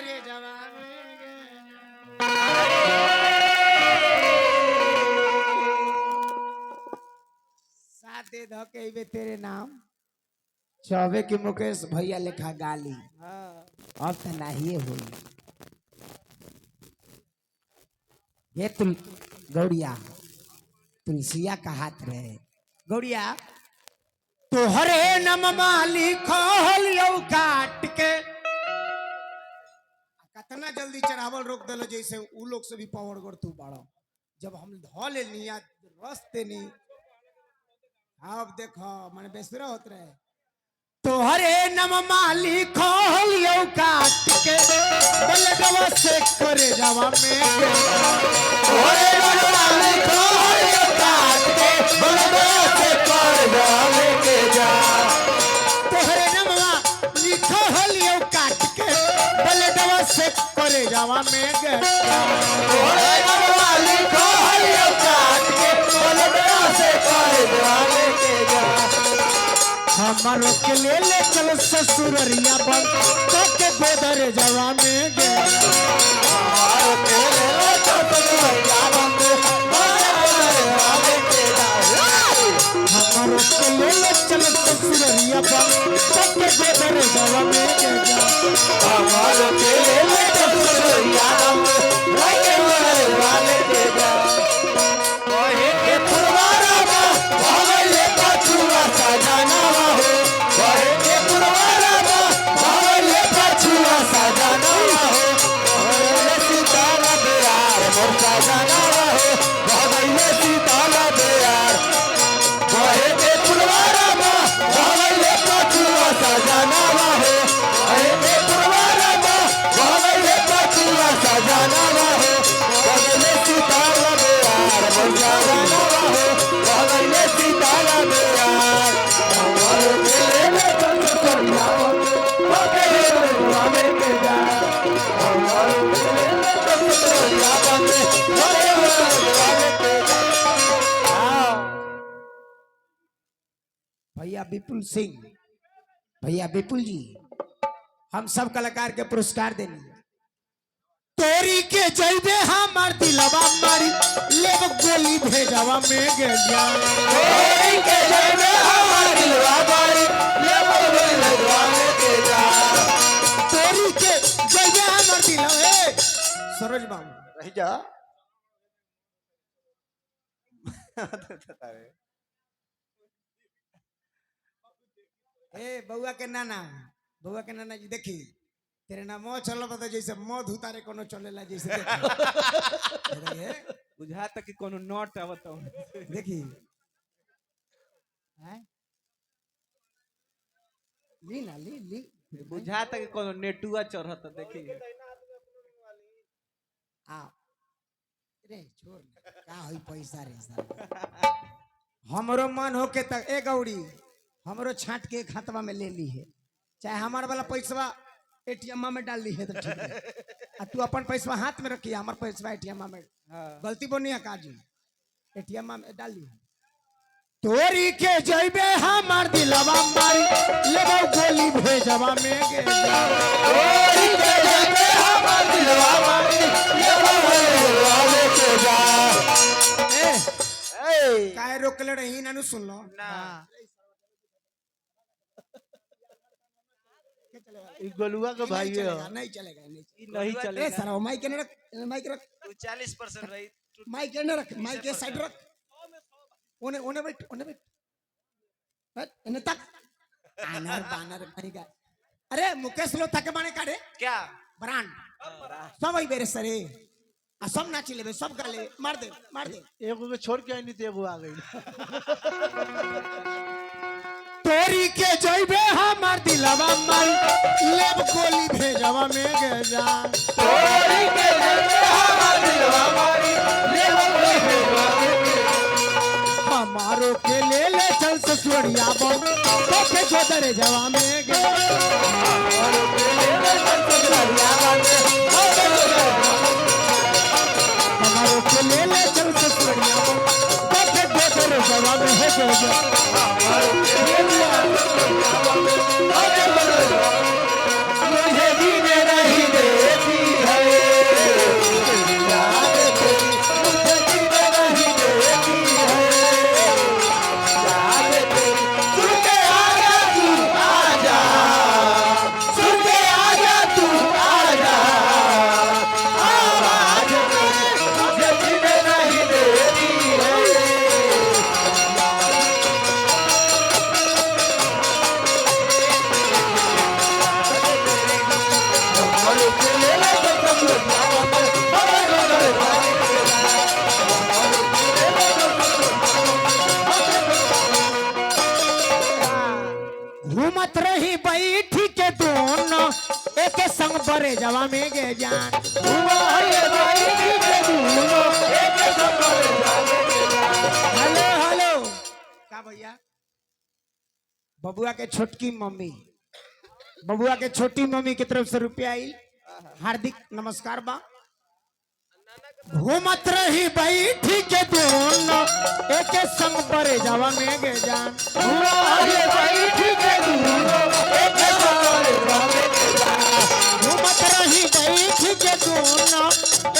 तेरे जवान सादे धके तेरे नाम चौबे की मुकेश भैया लिखा गाली अब तो नहीं हुई ये तुम गौड़िया तुलसिया का हाथ रहे गौड़िया तोहरे नममा लिखो काट के कितना जल्दी चढ़ावल रोक दिलो जैसे उ लोग से भी पावर गड़ तू बाड़ो जब हम धो ले लिया रस्ते नहीं अब देखो मैंने बेसरा होत रहे तोहरे नममा लिखो काट के बलडवा से करे जावा में तोहरे नममा लिखो काट के बलडवा से करे जावा के जा तोहरे नममा लिखो काट के बलडवा से करे जावा में तोहरे नममा लिखो काट के बलडवा से करे जावा के जा हमारो के ले चल ससुररिया बन तो के गोदर जवा में गे हमारो के ले चल ससुररिया बन तो हमारो के ले चल ससुररिया बन तो के गोदर जवा में गे हमारो के ले चल ससुररिया बन तो के गोदर जवा में गे ओहे के फुलवारा बा भागले पछुआ सजना भैया विपुल सिंह भैया विपुल जी हम सब कलाकार के पुरस्कार देनी तोरी के जइबे हमार दिलवा मारी लेब गोली भेजवा में गे जा तोरी के जइबे हमार दिलवा मारी लेब गोली भेजवा में गे जा तोरी के जइबे हमार दिलवा ए सरोज बाबू रह जा ए बउआ के नाना जी देखी तेरे नाम मो चलो बता जैसे मौत उतारे कोनो चलेला जैसे देखी बुझा तक कि कोनो नोट आवत देखी हैं ली ना ली बुझा तक कि कोनो नेटुआ चढ़त देखी आ रे छोड़ का होई पैसा रे साहब हमरो मन होके तक ए गौड़ी हमरो छाट के खातवा में ले ली है चाहे हमार वाला पैसा एटीएम में डाल ली है तो ठीक है आ तू अपन पैसा हाथ में रखी हमार पैसा एटीएम में गलती बोनी है काजी एटीएम में डाल ली तोरी के जइबे हमार दिलवा मारी लेबो गोली भेजवा में गे तोरी के जइबे हमार दिलवा मारी लेबो भेजवा में के जा ए काहे रोकले रही ना सुन लो ना गोलुआ का भाई है नहीं चलेगा नहीं चलेगा सर माइक के रख माइक रख 40% रही माइक के रख माइक के साइड रख ओने बैठ इन्हें तक आनर बानर कहेगा अरे मुकेश लो तक माने काढ़े क्या ब्रांड सब आई बेरे सरे आ सब नाच लेबे सब गाले मार दे एगो के छोड़ के आई नहीं तो एगो आ गई तोरी के जइबे हमार दिलवा मारी लेब गोली भेजवा में गे जा तोरी के जइबे हमार दिलवा मारी लेब गोली भेजवा में गे हमारो के ले चल ससुरिया बन तो के गोदरे जवा में गे हमारो के ले चल ससुरिया बन हमारो के ले चल ससुरिया बन तो के गोदरे जवा में गे मुझे जीने नहीं दे घूमत रही बैठी के दोनों एक संग बरे जवा में गे जान हेलो हेलो का भैया बबुआ के छोटकी मम्मी बबुआ के छोटी मम्मी की तरफ से रुपया आई हार्दिक नमस्कार बा घूमत रही बैठी के दोनों एक संग बरे जवा में गे जान घूमत रही बैठी के दोनों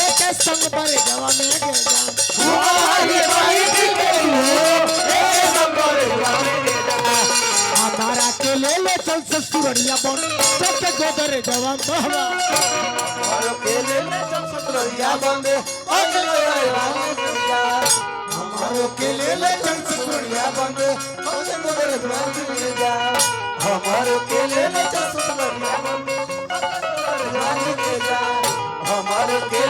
एक संग बरे जवा में गे जान हमारा के ले ले चल ससुरिया बन के गोदर जवान बहवा हमारो के ले ले चल ससुरिया बन हमारो के ले ले चल ससुरिया बन हमारो के ले ले चल ससुरिया बन हमारो के